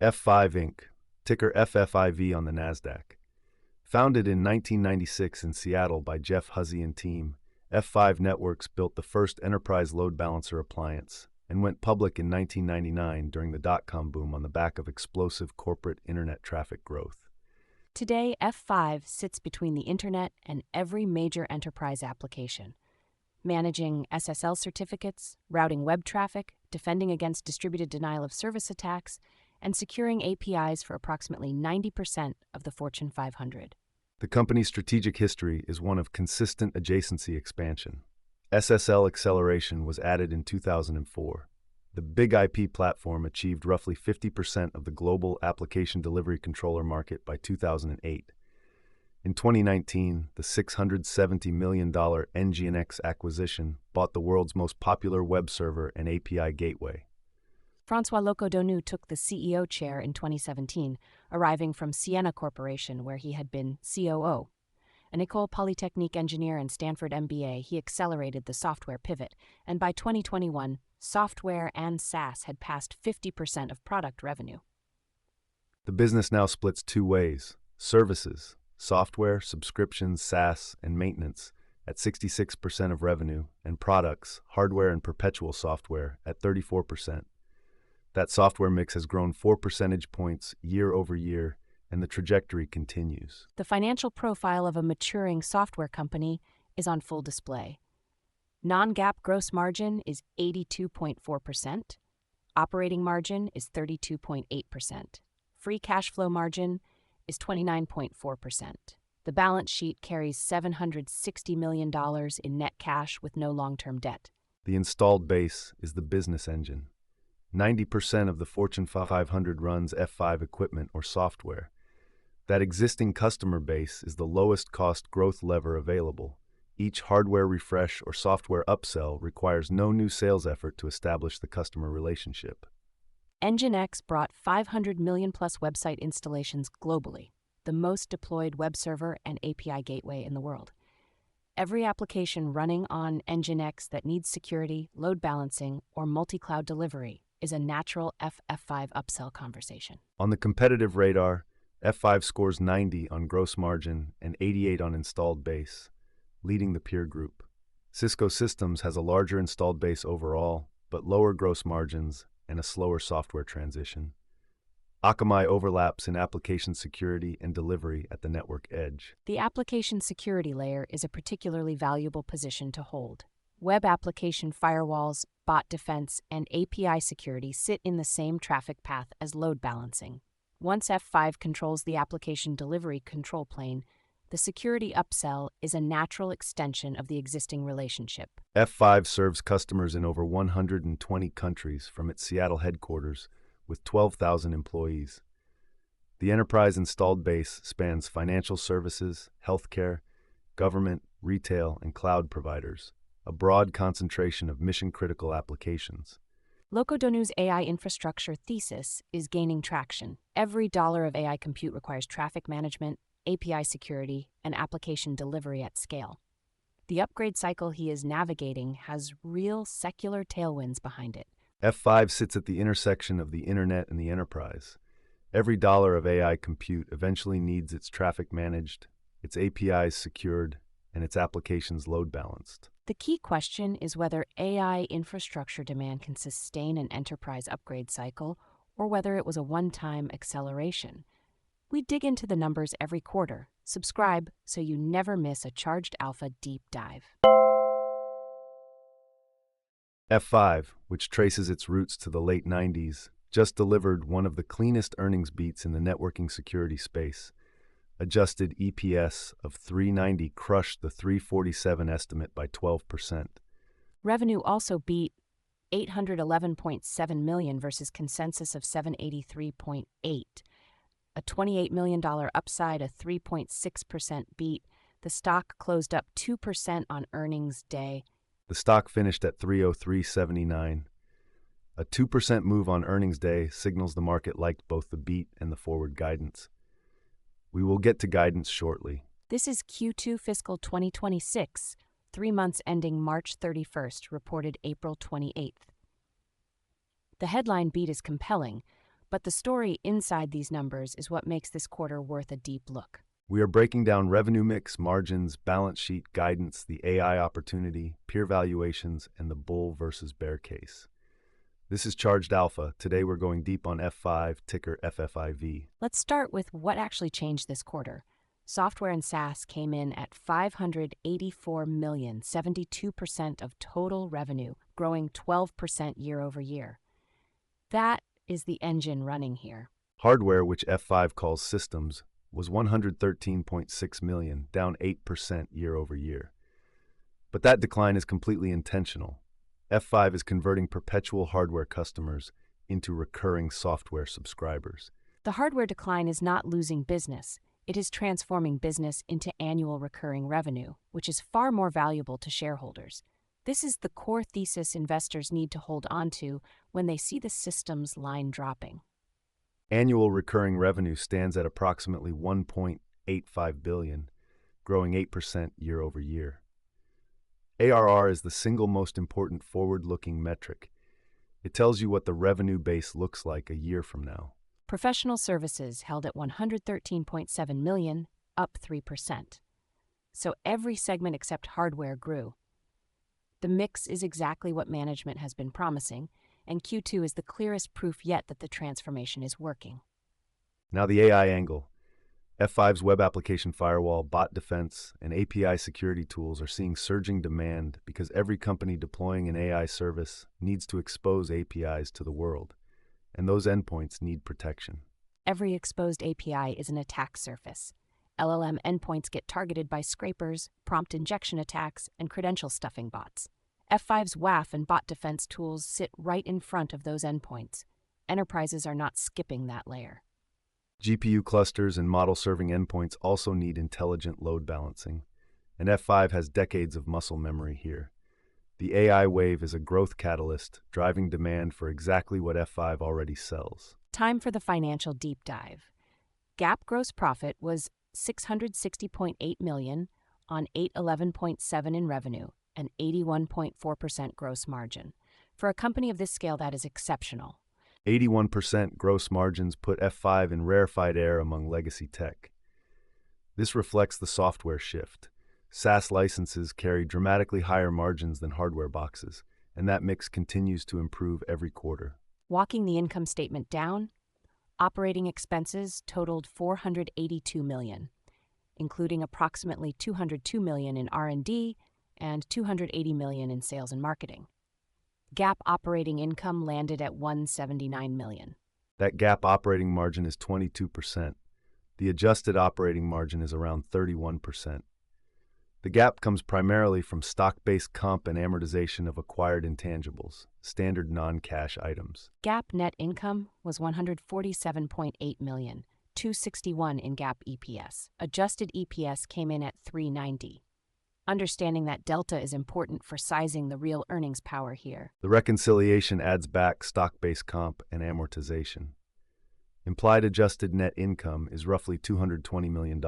F5 Inc., ticker FFIV on the Nasdaq. Founded in 1996 in Seattle by Jeff Huzzy and team, F5 Networks built the first enterprise load balancer appliance and went public in 1999 during the dot-com boom on the back of explosive corporate internet traffic growth. Today, F5 sits between the internet and every major enterprise application, managing SSL certificates, routing web traffic, defending against distributed denial of service attacks, and securing APIs for approximately 90% of the Fortune 500. The company's strategic history is one of consistent adjacency expansion. SSL acceleration was added in 2004. The Big IP platform achieved roughly 50% of the global application delivery controller market by 2008. In 2019, the $670 million NGINX acquisition bought the world's most popular web server and API gateway. François Locoh-Donou took the CEO chair in 2017, arriving from Sienna Corporation, where he had been COO. An École Polytechnique engineer and Stanford MBA, he accelerated the software pivot, and by 2021, software and SaaS had passed 50% of product revenue. The business now splits two ways: services, software, subscriptions, SaaS, and maintenance, at 66% of revenue, and products, hardware and perpetual software, at 34%. That software mix has grown 4 percentage points year over year, and the trajectory continues. The financial profile of a maturing software company is on full display. Non-GAAP gross margin is 82.4%. Operating margin is 32.8%. Free cash flow margin is 29.4%. The balance sheet carries $760 million in net cash with no long-term debt. The installed base is the business engine. 90% of the Fortune 500 runs F5 equipment or software. That existing customer base is the lowest cost growth lever available. Each hardware refresh or software upsell requires no new sales effort to establish the customer relationship. NGINX brought 500 million plus website installations globally, the most deployed web server and API gateway in the world. Every application running on NGINX that needs security, load balancing, or multi-cloud delivery is a natural FF5 upsell conversation. On the competitive radar, F5 scores 90 on gross margin and 88 on installed base, leading the peer group. Cisco Systems has a larger installed base overall, but lower gross margins and a slower software transition. Akamai overlaps in application security and delivery at the network edge. The application security layer is a particularly valuable position to hold. Web application firewalls, bot defense, and API security sit in the same traffic path as load balancing. Once F5 controls the application delivery control plane, the security upsell is a natural extension of the existing relationship. F5 serves customers in over 120 countries from its Seattle headquarters with 12,000 employees. The enterprise installed base spans financial services, healthcare, government, retail, and cloud providers, a broad concentration of mission-critical applications. Locoh-Donou's AI infrastructure thesis is gaining traction. Every dollar of AI compute requires traffic management, API security, and application delivery at scale. The upgrade cycle he is navigating has real secular tailwinds behind it. F5 sits at the intersection of the internet and the enterprise. Every dollar of AI compute eventually needs its traffic managed, its APIs secured, and its applications load balanced. The key question is whether AI infrastructure demand can sustain an enterprise upgrade cycle or whether it was a one-time acceleration. We dig into the numbers every quarter. Subscribe so you never miss a Charged Alpha deep dive. F5, which traces its roots to the late 90s, just delivered one of the cleanest earnings beats in the networking security space. Adjusted EPS of $3.90 crushed the $3.47 estimate by 12%. Revenue also beat $811.7 million versus consensus of $783.8 million. A $28 million upside, a 3.6% beat. The stock closed up 2% on earnings day. The stock finished at $303.79. A 2% move on earnings day signals the market liked both the beat and the forward guidance. We will get to guidance shortly. This is Q2 Fiscal 2026, 3 months ending March 31st, reported April 28th. The headline beat is compelling, But the story inside these numbers is what makes this quarter worth a deep look. We are breaking down revenue mix, margins, balance sheet, guidance, the AI opportunity, peer valuations, and the bull versus bear case. This is Charged Alpha. Today we're going deep on F5, ticker FFIV. Let's start with what actually changed this quarter. Software and SaaS came in at $584 million, 72% of total revenue, growing 12% year over year. That is the engine running here. Hardware, which F5 calls systems, was $113.6 million, down 8% year over year. But that decline is completely intentional. F5 is converting perpetual hardware customers into recurring software subscribers. The hardware decline is not losing business. It is transforming business into annual recurring revenue, which is far more valuable to shareholders. This is the core thesis investors need to hold on to when they see the systems line dropping. Annual recurring revenue stands at approximately $1.85 billion, growing 8% year over year. ARR is the single most important forward-looking metric. It tells you what the revenue base looks like a year from now. Professional services held at $113.7 million, up 3%. So every segment except hardware grew. The mix is exactly what management has been promising, and Q2 is the clearest proof yet that the transformation is working. Now the AI angle. F5's web application firewall, bot defense, and API security tools are seeing surging demand because every company deploying an AI service needs to expose APIs to the world, and those endpoints need protection. Every exposed API is an attack surface. LLM endpoints get targeted by scrapers, prompt injection attacks, and credential stuffing bots. F5's WAF and bot defense tools sit right in front of those endpoints. Enterprises are not skipping that layer. GPU clusters and model-serving endpoints also need intelligent load balancing, and F5 has decades of muscle memory here. The AI wave is a growth catalyst, driving demand for exactly what F5 already sells. Time for the financial deep dive. GAAP gross profit was $660.8 million on $811.7 in revenue, an 81.4% gross margin. For a company of this scale, that is exceptional. 81% gross margins put F5 in rarefied air among legacy tech. This reflects the software shift. SaaS licenses carry dramatically higher margins than hardware boxes, and that mix continues to improve every quarter. Walking the income statement down, operating expenses totaled $482 million, including approximately $202 million in R&D and $280 million in sales and marketing. GAAP operating income landed at $179 million. That GAAP operating margin is 22%. The adjusted operating margin is around 31%. The gap comes primarily from stock-based comp and amortization of acquired intangibles, standard non-cash items. GAAP net income was $147.8 million, $2.61 in GAAP EPS. Adjusted EPS came in at $3.90. Understanding that delta is important for sizing the real earnings power here. The reconciliation adds back stock-based comp and amortization. Implied adjusted net income is roughly $220 million.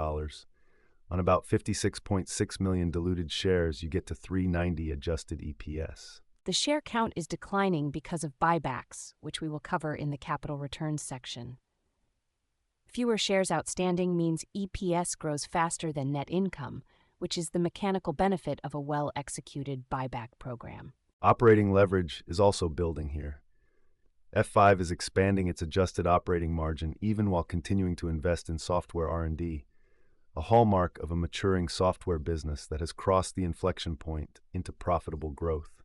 On about 56.6 million diluted shares, you get to $3.90 adjusted EPS. The share count is declining because of buybacks, which we will cover in the capital returns section. Fewer shares outstanding means EPS grows faster than net income, which is the mechanical benefit of a well-executed buyback program. Operating leverage is also building here. F5 is expanding its adjusted operating margin even while continuing to invest in software R&D, a hallmark of a maturing software business that has crossed the inflection point into profitable growth.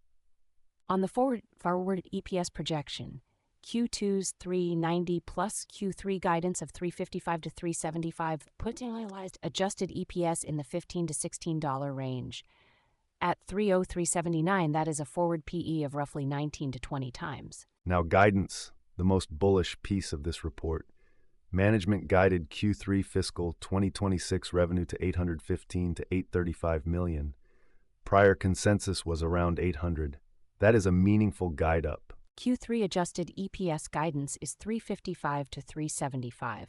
On the forward EPS projection, Q2's $3.90 plus Q3 guidance of $3.55 to $3.75 put annualized adjusted EPS in the $15 to $16 range. At $3.79, that is a forward PE of roughly 19 to 20 times. Now guidance, the most bullish piece of this report. Management guided Q3 fiscal 2026 revenue to $815 to $835 million. Prior consensus was around $800. That is a meaningful guide up. Q3 adjusted EPS guidance is $3.55 to $3.75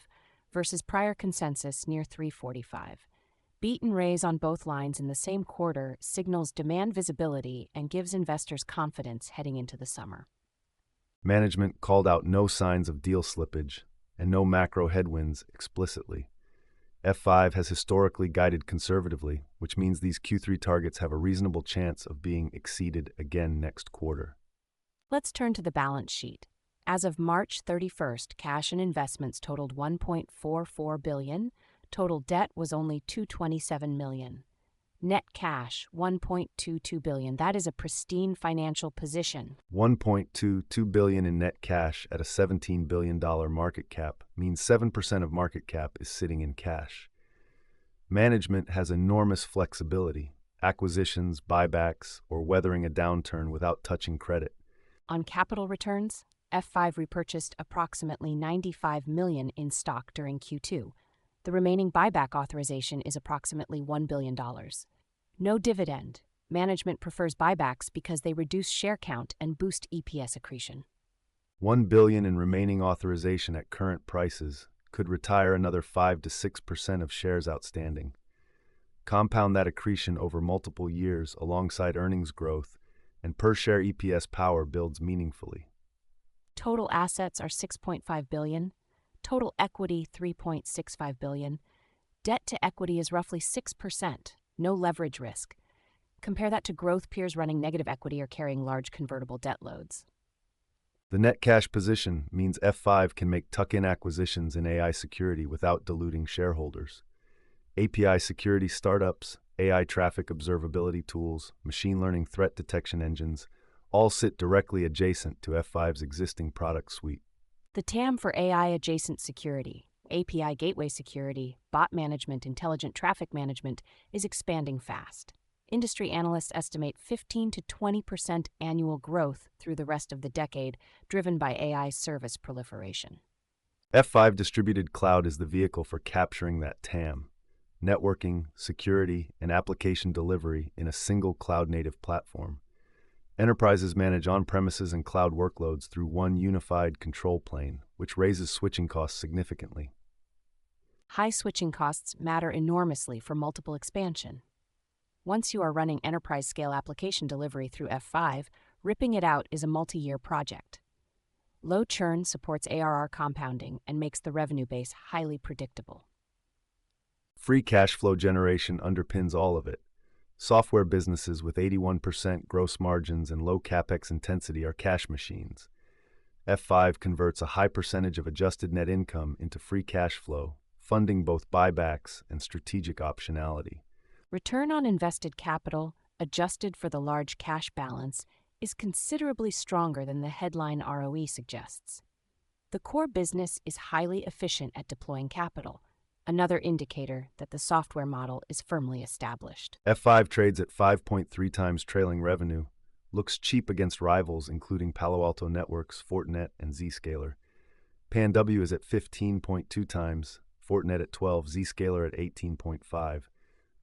versus prior consensus near $3.45. Beat and raise on both lines in the same quarter signals demand visibility and gives investors confidence heading into the summer. Management called out no signs of deal slippage and no macro headwinds explicitly. F5 has historically guided conservatively, which means these Q3 targets have a reasonable chance of being exceeded again next quarter. Let's turn to the balance sheet. As of March 31st, cash and investments totaled $1.44 billion. Total debt was only $227 million. Net cash, $1.22 billion. That is a pristine financial position. $1.22 billion in net cash at a $17 billion market cap means 7% of market cap is sitting in cash. Management has enormous flexibility, acquisitions, buybacks, or weathering a downturn without touching credit. On capital returns, F5 repurchased approximately $95 million in stock during Q2. The remaining buyback authorization is approximately $1 billion. No dividend. Management prefers buybacks because they reduce share count and boost EPS accretion. $1 billion in remaining authorization at current prices could retire another 5 to 6% of shares outstanding. Compound that accretion over multiple years alongside earnings growth, and per-share EPS power builds meaningfully. Total assets are $6.5 billion. Total equity, $3.65 billion. Debt to equity is roughly 6%, no leverage risk. Compare that to growth peers running negative equity or carrying large convertible debt loads. The net cash position means F5 can make tuck-in acquisitions in AI security without diluting shareholders. API security startups, AI traffic observability tools, machine learning threat detection engines all sit directly adjacent to F5's existing product suite. The TAM for AI-adjacent security, API gateway security, bot management, intelligent traffic management is expanding fast. Industry analysts estimate 15 to 20% annual growth through the rest of the decade, driven by AI service proliferation. F5 Distributed Cloud is the vehicle for capturing that TAM. Networking, security, and application delivery in a single cloud-native platform. Enterprises manage on-premises and cloud workloads through one unified control plane, which raises switching costs significantly. High switching costs matter enormously for multiple expansion. Once you are running enterprise-scale application delivery through F5, ripping it out is a multi-year project. Low churn supports ARR compounding and makes the revenue base highly predictable. Free cash flow generation underpins all of it. Software businesses with 81% gross margins and low capex intensity are cash machines. F5 converts a high percentage of adjusted net income into free cash flow, funding both buybacks and strategic optionality. Return on invested capital, adjusted for the large cash balance, is considerably stronger than the headline ROE suggests. The core business is highly efficient at deploying capital, another indicator that the software model is firmly established. F5 trades at 5.3 times trailing revenue, looks cheap against rivals including Palo Alto Networks, Fortinet, and Zscaler. PANW is at 15.2 times, Fortinet at 12, Zscaler at 18.5.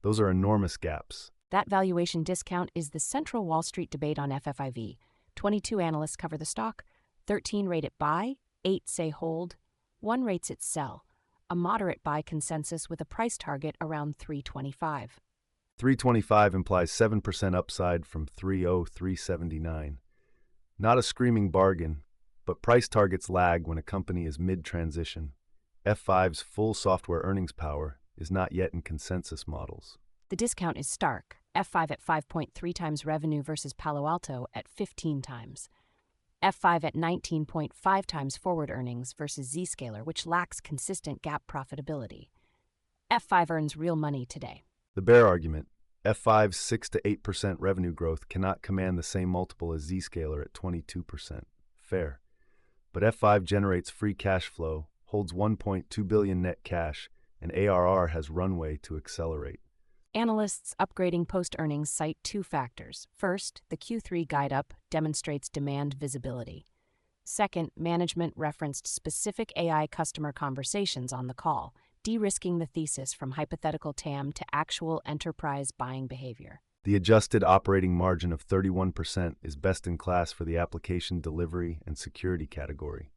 Those are enormous gaps. That valuation discount is the central Wall Street debate on FFIV. 22 analysts cover the stock, 13 rate it buy, 8 say hold, 1 rates it sell. A moderate buy consensus with a price target around $325. $325 implies 7% upside from $303.79. Not a screaming bargain, but price targets lag when a company is mid-transition. F5's full software earnings power is not yet in consensus models. The discount is stark. F5 at 5.3 times revenue versus Palo Alto at 15 times. F5 at 19.5 times forward earnings versus Zscaler, which lacks consistent GAAP profitability. F5 earns real money today. The bear argument, F5's 6 to 8% revenue growth cannot command the same multiple as Zscaler at 22%. Fair. But F5 generates free cash flow, holds $1.2 billion net cash, and ARR has runway to accelerate. Analysts upgrading post-earnings cite 2 factors. First, the Q3 guide-up demonstrates demand visibility. Second, management referenced specific AI customer conversations on the call, de-risking the thesis from hypothetical TAM to actual enterprise buying behavior. The adjusted operating margin of 31% is best in class for the application delivery and security category.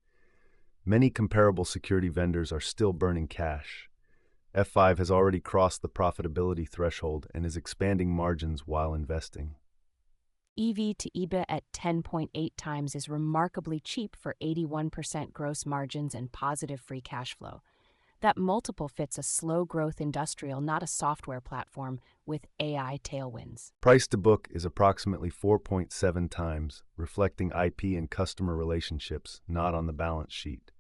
Many comparable security vendors are still burning cash. F5 has already crossed the profitability threshold and is expanding margins while investing. EV to EBIT at 10.8 times is remarkably cheap for 81% gross margins and positive free cash flow. That multiple fits a slow-growth industrial, not a software platform, with AI tailwinds. Price to book is approximately 4.7 times, reflecting IP and customer relationships, not on the balance sheet.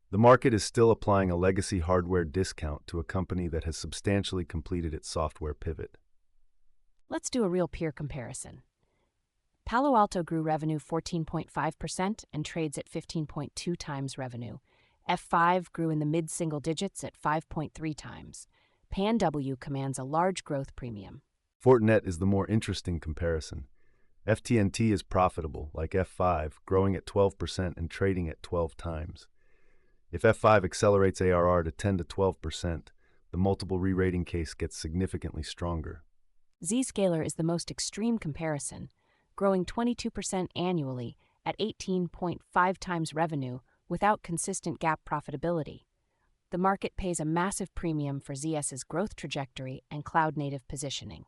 The market is still applying a legacy hardware discount to a company that has substantially completed its software pivot. Let's do a real peer comparison. Palo Alto grew revenue 14.5% and trades at 15.2 times revenue. F5 grew in the mid-single digits at 5.3 times. PANW commands a large growth premium. Fortinet is the more interesting comparison. FTNT is profitable, like F5, growing at 12% and trading at 12 times. If F5 accelerates ARR to 10 to 12%, the multiple re-rating case gets significantly stronger. Zscaler is the most extreme comparison, growing 22% annually at 18.5 times revenue without consistent GAAP profitability. The market pays a massive premium for ZS's growth trajectory and cloud-native positioning.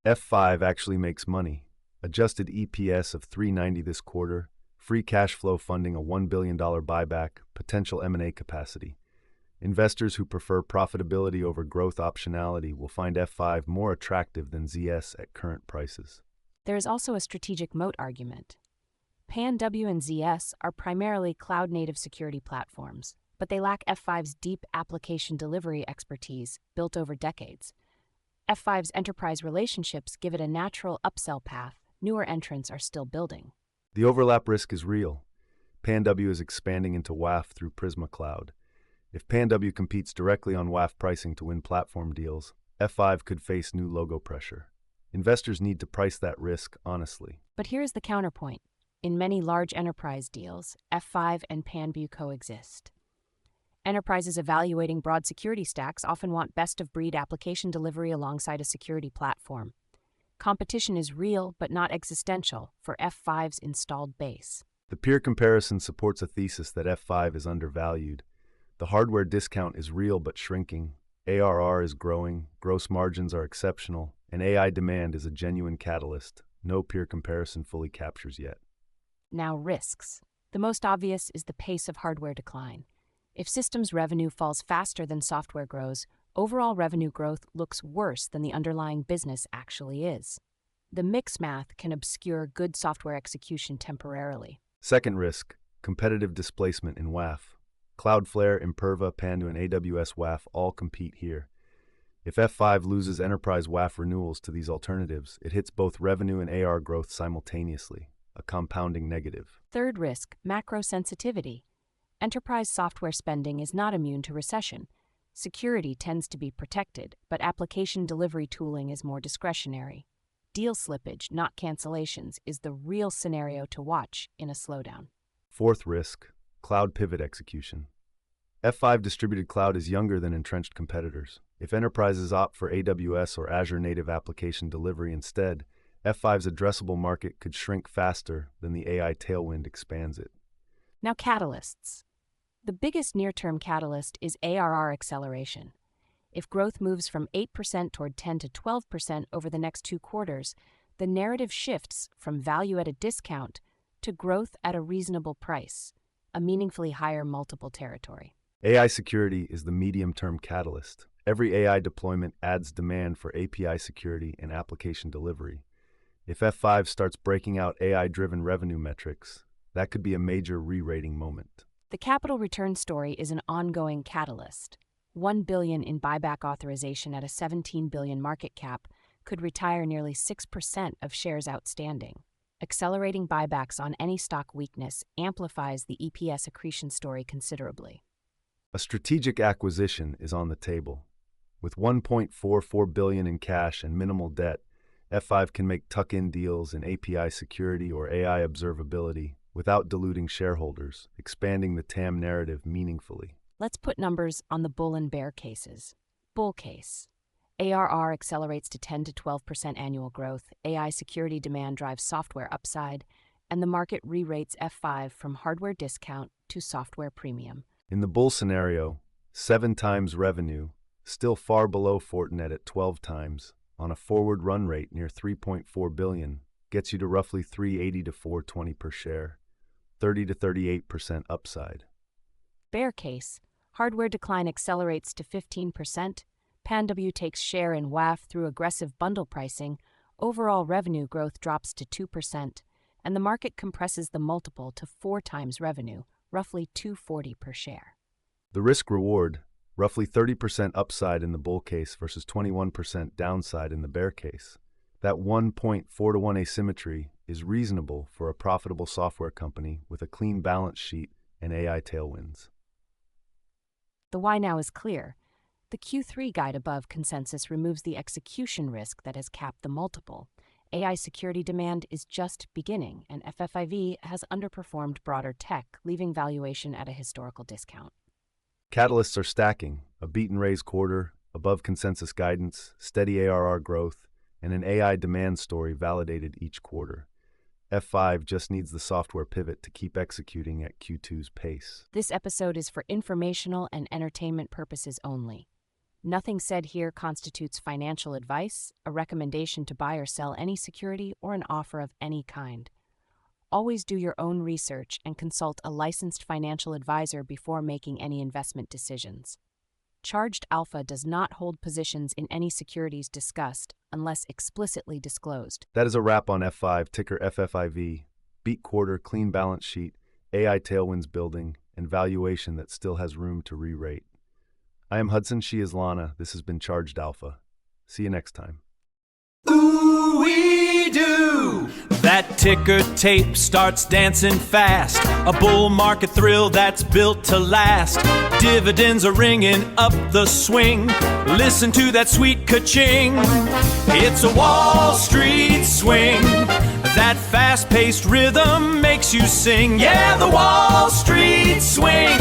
F5 actually makes money. Adjusted EPS of $3.90 this quarter, free cash flow funding a $1 billion buyback, potential M&A capacity. Investors who prefer profitability over growth optionality will find F5 more attractive than ZS at current prices. There is also a strategic moat argument. PANW and ZS are primarily cloud-native security platforms, but they lack F5's deep application delivery expertise built over decades. F5's enterprise relationships give it a natural upsell path newer entrants are still building. The overlap risk is real. PANW is expanding into WAF through Prisma Cloud. If PANW competes directly on WAF pricing to win platform deals, F5 could face new logo pressure. Investors need to price that risk honestly. But here's the counterpoint. In many large enterprise deals, F5 and PANW coexist. Enterprises evaluating broad security stacks often want best-of-breed application delivery alongside a security platform. Competition is real but not existential for F5's installed base. The peer comparison supports a thesis that F5 is undervalued. The hardware discount is real but shrinking. ARR is growing, gross margins are exceptional, and AI demand is a genuine catalyst. No peer comparison fully captures yet. Now, risks. The most obvious is the pace of hardware decline. If systems revenue falls faster than software grows, overall revenue growth looks worse than the underlying business actually is. The mix math can obscure good software execution temporarily. Second risk, competitive displacement in WAF. Cloudflare, Imperva, PANW, and AWS WAF all compete here. If F5 loses enterprise WAF renewals to these alternatives, it hits both revenue and AR growth simultaneously, a compounding negative. Third risk, macro sensitivity. Enterprise software spending is not immune to recession. Security tends to be protected, but application delivery tooling is more discretionary. Deal slippage, not cancellations, is the real scenario to watch in a slowdown. Fourth risk, cloud pivot execution. F5 distributed cloud is younger than entrenched competitors. If enterprises opt for AWS or Azure native application delivery instead, F5's addressable market could shrink faster than the AI tailwind expands it. Now, catalysts. The biggest near-term catalyst is ARR acceleration. If growth moves from 8% toward 10 to 12% over the next 2 quarters, the narrative shifts from value at a discount to growth at a reasonable price, a meaningfully higher multiple territory. AI security is the medium-term catalyst. Every AI deployment adds demand for API security and application delivery. If F5 starts breaking out AI-driven revenue metrics, that could be a major re-rating moment. The capital return story is an ongoing catalyst. $1 billion in buyback authorization at a $17 billion market cap could retire nearly 6% of shares outstanding. Accelerating buybacks on any stock weakness amplifies the EPS accretion story considerably. A strategic acquisition is on the table. With $1.44 billion in cash and minimal debt, F5 can make tuck-in deals in API security or AI observability without diluting shareholders, expanding the TAM narrative meaningfully. Let's put numbers on the bull and bear cases. Bull case. ARR accelerates to 10 to 12% annual growth, AI security demand drives software upside, and the market re-rates F5 from hardware discount to software premium. In the bull scenario, 7 times revenue, still far below Fortinet at 12 times, on a forward run rate near $3.4 billion, gets you to roughly 380 to 420 per share, 30 to 38% upside. Bear case, hardware decline accelerates to 15%, PANW takes share in WAF through aggressive bundle pricing, overall revenue growth drops to 2%, and the market compresses the multiple to 4 times revenue, roughly $240 per share. The risk-reward, roughly 30% upside in the bull case versus 21% downside in the bear case. That 1.4 to 1 asymmetry is reasonable for a profitable software company with a clean balance sheet and AI tailwinds. The why now is clear. The Q3 guide above consensus removes the execution risk that has capped the multiple. AI security demand is just beginning, and FFIV has underperformed broader tech, leaving valuation at a historical discount. Catalysts are stacking: a beat-and-raise quarter, above consensus guidance, steady ARR growth, and an AI demand story validated each quarter. F5 just needs the software pivot to keep executing at Q2's pace. This episode is for informational and entertainment purposes only. Nothing said here constitutes financial advice, a recommendation to buy or sell any security, or an offer of any kind. Always do your own research and consult a licensed financial advisor before making any investment decisions. Charged Alpha does not hold positions in any securities discussed unless explicitly disclosed. That is a wrap on F5, ticker FFIV. Beat quarter, clean balance sheet, AI tailwinds building, and valuation that still has room to re-rate. I am Hudson, she is Lana. This has been Charged Alpha. See you next time. Ooh-wee-doo! That ticker tape starts dancing fast. A bull market thrill that's built to last. Dividends are ringing up the swing. Listen to that sweet ka-ching. It's a Wall Street swing. That fast-paced rhythm makes you sing. Yeah, the Wall Street swing.